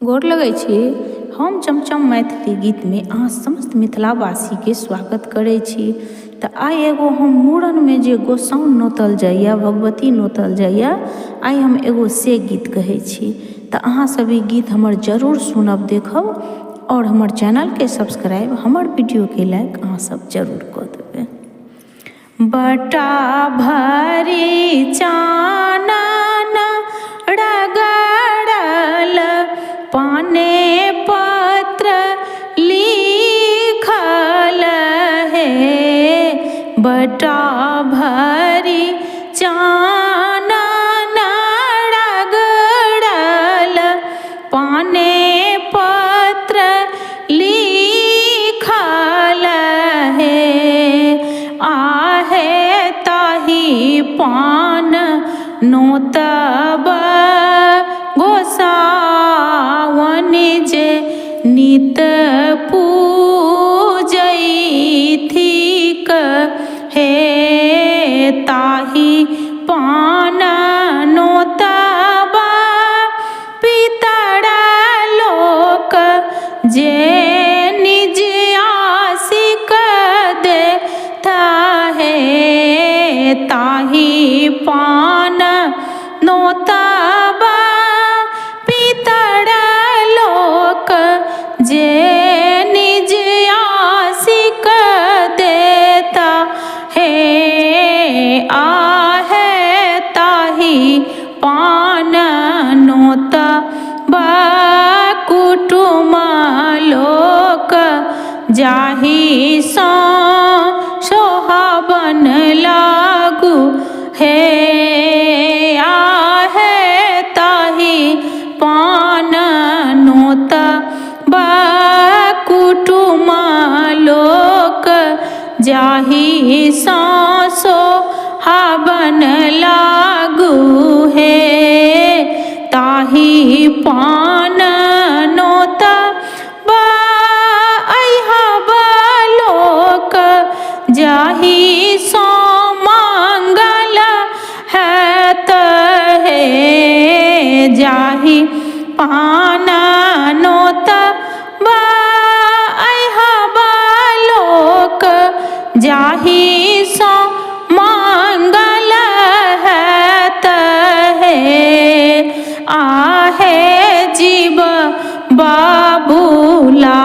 गोर लगै छी। हम चमचम मैथिली गीत में अहाँ समस्त मिथिलावासी के स्वागत करै छी। तो आई एगो हम मूड़न में जे गोसाउन नोतल जाइए, भगवती नोतल जाइए, आई हम एगो से गीत कहै छी। तो अहाँ सब ई गीत हमर जरूर सुनब, देखब और हमर चैनल के सब्सक्राइब, हमर वीडियो के लाइक अहाँ सब जरूर कर देबै। बटा भरी चानन रगड़ल, पाने पत्र लिखल है। बटा भरी चानन रगड़ल, पाने पत्र लिखल है। आहे ताही पान नोतब गोसावन जे नित पूजैथिक हे। ताही पान नोतब पितर लोक जे निज आशिक देता है। ताही पान नोतब पितर लोक जे निज आशिक देता है। आहे ताही पान नोतब कुटुम लोक जाहि सो सोहावन लागू हे। आहे ताही पान नोतब कुटुम लोक जाहि सो सोहावन लागू हे। ताही पान नोतब अइहब लोक जाहि सो मंगल हैत है। जाहि पान नोतब अइहब लोक जाहि सो मंगल हैत है। आहे जीव बाबूला